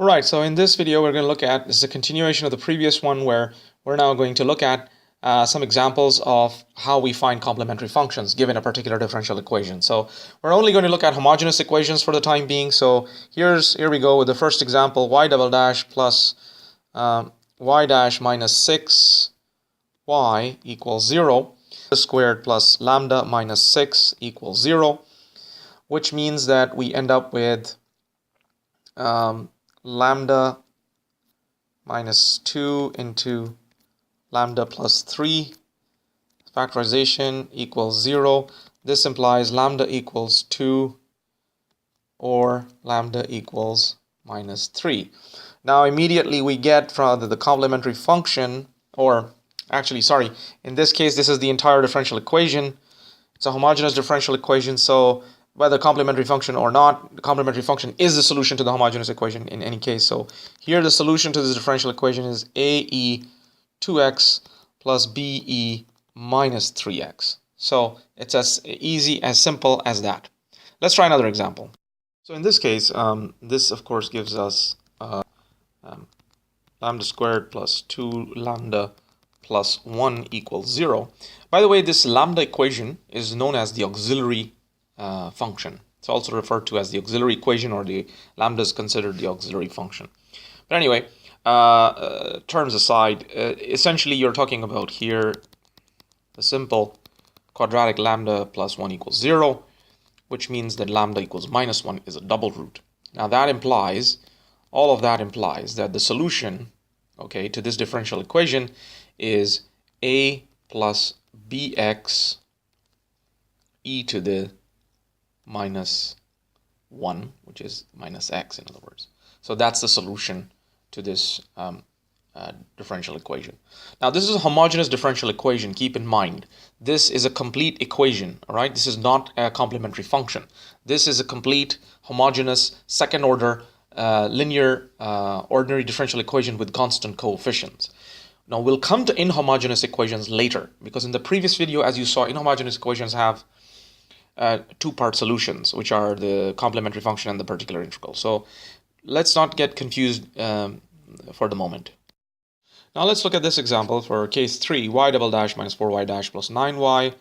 Right, so in this video we're going to look at, this is a continuation of the previous one where we're now going to look at some examples of how we find complementary functions given a particular differential equation. So we're only going to look at homogeneous equations for the time being. So here we go with the first example, y double dash plus y dash minus 6y equals 0 squared plus lambda minus 6 equals 0, which means that we end up with lambda minus 2 into lambda plus 3 factorization equals 0. This implies lambda equals 2 or lambda equals minus 3. Now immediately we get from the complementary function, or actually sorry, in this case this is the entire differential equation. It's a homogeneous differential equation, so whether complementary function or not, the complementary function is the solution to the homogeneous equation in any case. So here the solution to this differential equation is AE 2x plus BE minus 3x. So it's as easy, as simple as that. Let's try another example. So in this case, this of course gives us lambda squared plus 2 lambda plus 1 equals 0. By the way, this lambda equation is known as the auxiliary function. It's also referred to as the auxiliary equation, or the lambda is considered the auxiliary function. But anyway, terms aside, essentially you're talking about here the simple quadratic lambda plus 1 equals 0, which means that lambda equals minus 1 is a double root. Now that implies, all of that implies that the solution, okay, to this differential equation is a plus bx e to the minus 1, which is minus x in other words. So that's the solution to this differential equation. Now this is a homogeneous differential equation. Keep in mind, this is a complete equation, all right? This is not a complementary function. This is a complete homogeneous second order linear ordinary differential equation with constant coefficients. Now we'll come to inhomogeneous equations later, because in the previous video, as you saw, inhomogeneous equations have two-part solutions, which are the complementary function and the particular integral. So let's not get confused for the moment. Now let's look at this example for case 3, y double dash minus 4y dash plus 9y.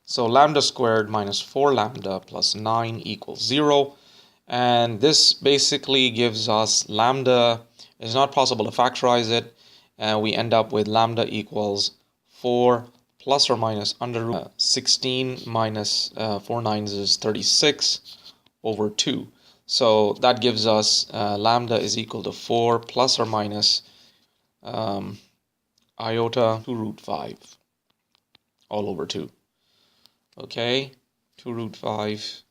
So lambda squared minus 4 lambda plus 9 equals 0. And this basically gives us lambda. It's not possible to factorize it. And we end up with lambda equals 4 plus or minus under root 16 minus 4 nines is 36 over 2. So that gives us lambda is equal to 4 plus or minus iota 2 root 5 all over 2. Okay, 2 root 5,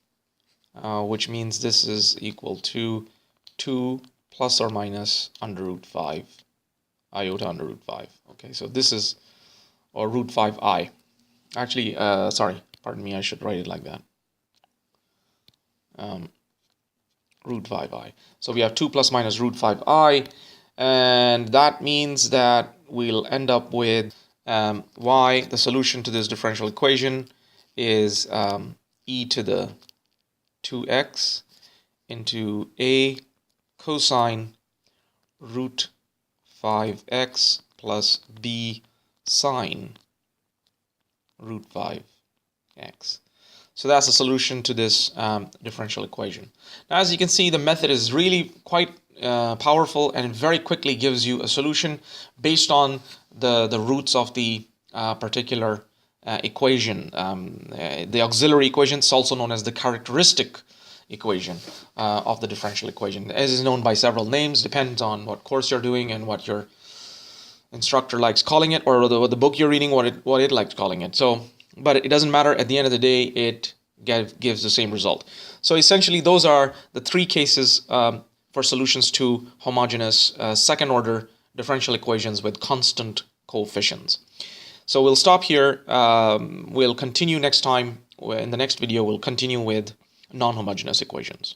which means this is equal to 2 plus or minus under root 5 iota under root 5. Okay, so this is, or root 5i. Actually, sorry, pardon me, I should write it like that. Root 5i. So we have 2 plus minus root 5i, and that means that we'll end up with y, the solution to this differential equation is e to the 2x into a cosine root 5x plus b sine root 5x. So that's the solution to this differential equation. Now, as you can see, the method is really quite powerful, and it very quickly gives you a solution based on the roots of the particular equation. The auxiliary equation is also known as the characteristic equation of the differential equation. As is known by several names, depends on what course you're doing and what your instructor likes calling it, or the book you're reading, what it likes calling it. So, but it doesn't matter. At the end of the day, it gives the same result. So essentially, those are the three cases for solutions to homogeneous second order differential equations with constant coefficients. So we'll stop here. We'll continue next time. In the next video, we'll continue with non-homogeneous equations.